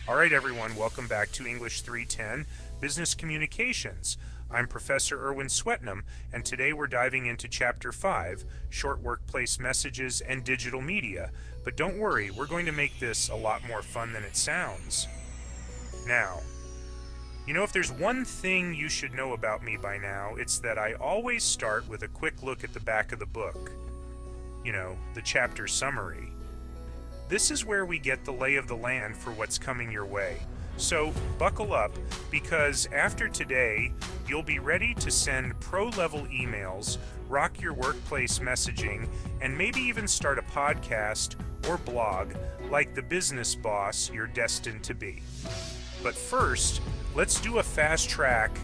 All right, everyone, welcome back to English 310 Business Communications. I'm Professor Erwin Swetnam, and today we're diving into Chapter 5, Short Workplace Messages and Digital Media. But don't worry, we're going to make this a lot more fun than it sounds. Now, if there's one thing you should know about me by now, it's that I always start with a quick look at the back of the book. The chapter summary. This is where we get the lay of the land for what's coming your way. So buckle up, because after today, you'll be ready to send pro-level emails, rock your workplace messaging, and maybe even start a podcast or blog like the business boss you're destined to be. But first, let's do a fast track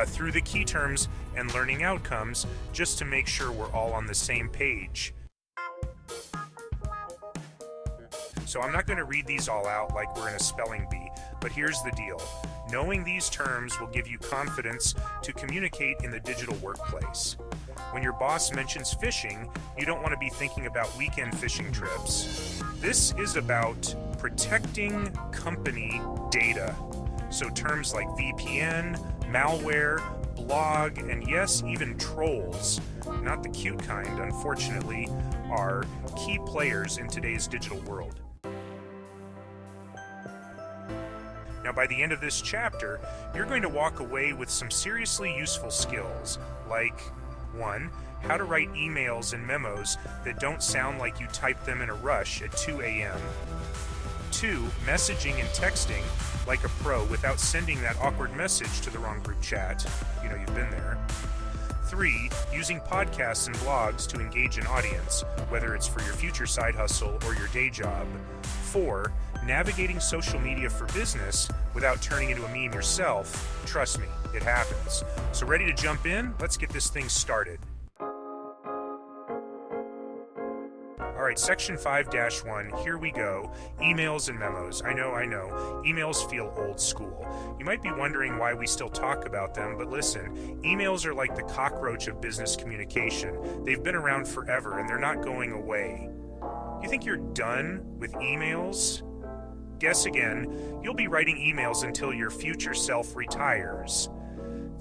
through the key terms and learning outcomes just to make sure we're all on the same page. So I'm not going to read these all out like we're in a spelling bee, but here's the deal. Knowing these terms will give you confidence to communicate in the digital workplace. When your boss mentions phishing, you don't want to be thinking about weekend fishing trips. This is about protecting company data. So terms like VPN, malware, blog, and yes, even trolls, not the cute kind, unfortunately, are key players in today's digital world. Now, by the end of this chapter, you're going to walk away with some seriously useful skills, like 1. How to write emails and memos that don't sound like you typed them in a rush at 2 a.m. 2. Messaging and texting like a pro without sending that awkward message to the wrong group chat. You've been there. 3. Using podcasts and blogs to engage an audience, whether it's for your future side hustle or your day job. 4. Navigating social media for business without turning into a meme yourself. Trust me, it happens. So ready to jump in? Let's get this thing started. All right, section 5-1, here we go. Emails and memos. I know. Emails feel old school. You might be wondering why we still talk about them, but listen, emails are like the cockroach of business communication. They've been around forever, and they're not going away. You think you're done with emails? Guess again. You'll be writing emails until your future self retires.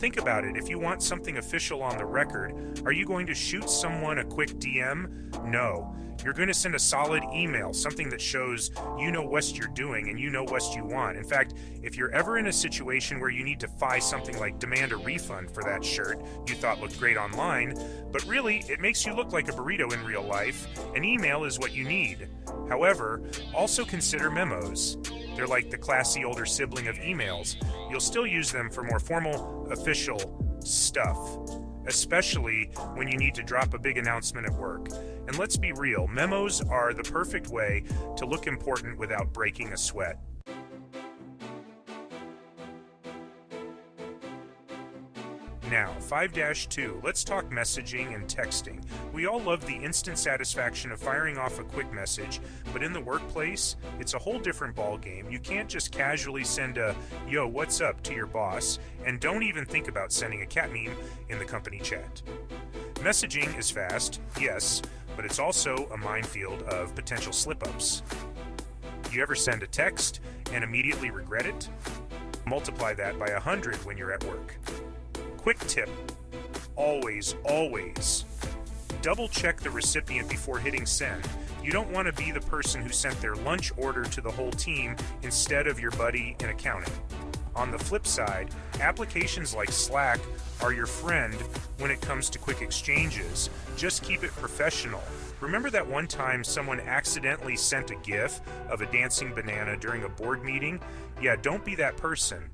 Think about it. If you want something official on the record, are you going to shoot someone a quick DM? No. You're going to send a solid email, something that shows you know what you're doing and you know what you want. In fact, if you're ever in a situation where you need to file something like demand a refund for that shirt you thought looked great online, but really it makes you look like a burrito in real life, an email is what you need. However, also consider memos. They're like the classy older sibling of emails. You'll still use them for more formal, official stuff, especially when you need to drop a big announcement at work. And let's be real, memos are the perfect way to look important without breaking a sweat. Now, 5-2, let's talk messaging and texting. We all love the instant satisfaction of firing off a quick message, but in the workplace, it's a whole different ballgame. You can't just casually send a, "Yo, what's up?" to your boss, and don't even think about sending a cat meme in the company chat. Messaging is fast, yes, but it's also a minefield of potential slip-ups. You ever send a text and immediately regret it? Multiply that by 100 when you're at work. Quick tip, always double check the recipient before hitting send. You don't want to be the person who sent their lunch order to the whole team instead of your buddy in accounting. On the flip side, applications like Slack are your friend when it comes to quick exchanges. Just keep it professional. Remember that one time someone accidentally sent a GIF of a dancing banana during a board meeting? Yeah, don't be that person.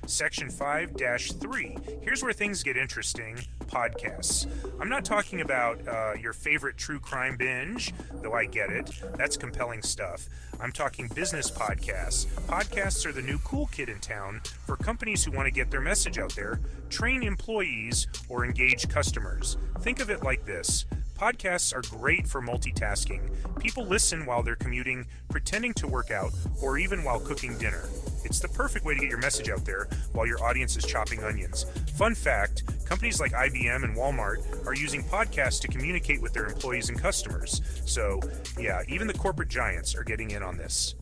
Section 5-3. Here's where things get interesting. Podcasts. I'm not talking about your favorite true crime binge, though I get it. That's compelling stuff. I'm talking business podcasts. Podcasts are the new cool kid in town for companies who want to get their message out there, train employees, or engage customers. Think of it like this. Podcasts are great for multitasking. People listen while they're commuting, pretending to work out, or even while cooking dinner. It's the perfect way to get your message out there while your audience is chopping onions. Fun fact, companies like IBM and Walmart are using podcasts to communicate with their employees and customers. So, yeah, even the corporate giants are getting in on this.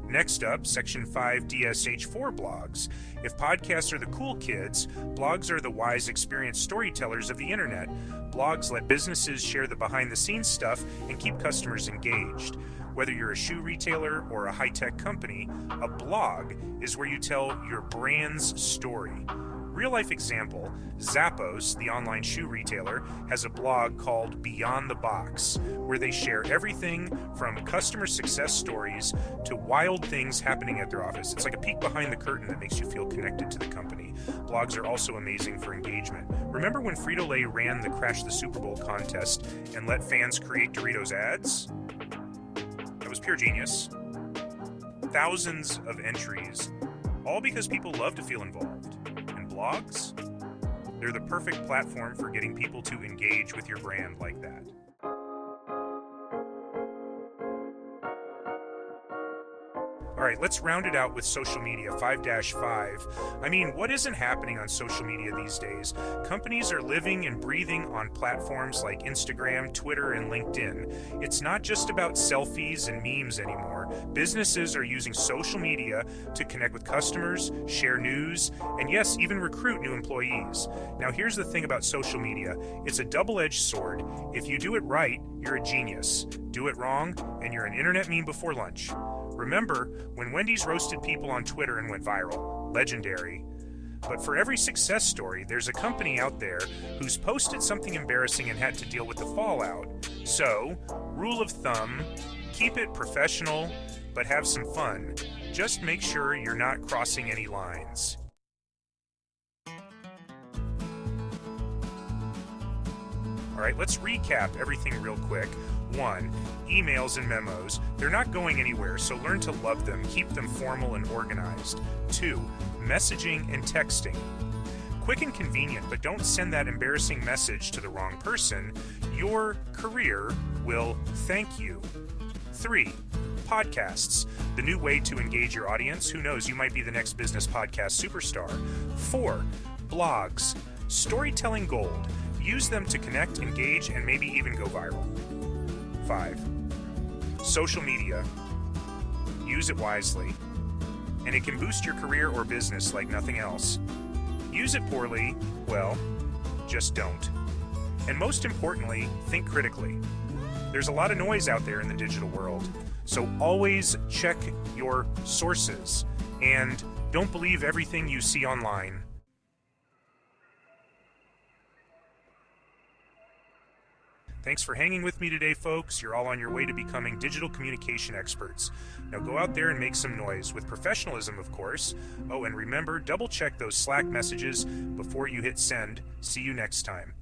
Next up, Section 5 DSH4 blogs. If podcasts are the cool kids, blogs are the wise, experienced storytellers of the internet. Blogs let businesses share the behind-the-scenes stuff and keep customers engaged. Whether you're a shoe retailer or a high-tech company, a blog is where you tell your brand's story. Real-life example, Zappos, the online shoe retailer, has a blog called Beyond the Box, where they share everything from customer success stories to wild things happening at their office. It's like a peek behind the curtain that makes you feel connected to the company. Blogs are also amazing for engagement. Remember when Frito-Lay ran the Crash the Super Bowl contest and let fans create Doritos ads? That was pure genius. Thousands of entries, all because people love to feel involved. Blogs? They're the perfect platform for getting people to engage with your brand like that. All right, let's round it out with social media, 5-5. I mean, what isn't happening on social media these days? Companies are living and breathing on platforms like Instagram, Twitter, and LinkedIn. It's not just about selfies and memes anymore. Businesses are using social media to connect with customers, share news, and yes, even recruit new employees. Now, here's the thing about social media. It's a double-edged sword. If you do it right, you're a genius. Do it wrong, and you're an internet meme before lunch. Remember when Wendy's roasted people on Twitter and went viral? Legendary. But for every success story, there's a company out there who's posted something embarrassing and had to deal with the fallout. So, rule of thumb, keep it professional, but have some fun. Just make sure you're not crossing any lines. All right, let's recap everything real quick. 1. Emails and memos. They're not going anywhere, so learn to love them. Keep them formal and organized. 2. Messaging and texting. Quick and convenient, but don't send that embarrassing message to the wrong person. Your career will thank you. 3. Podcasts. The new way to engage your audience. Who knows, you might be the next business podcast superstar. 4. Blogs. Storytelling gold. Use them to connect, engage, and maybe even go viral. 5. Social media. Use it wisely, and it can boost your career or business like nothing else. Use it poorly, well, just don't. And most importantly, think critically. There's a lot of noise out there in the digital world, so always check your sources, and don't believe everything you see online. Thanks for hanging with me today, folks. You're all on your way to becoming digital communication experts. Now go out there and make some noise, with professionalism, of course. Oh, and remember, double check those Slack messages before you hit send. See you next time.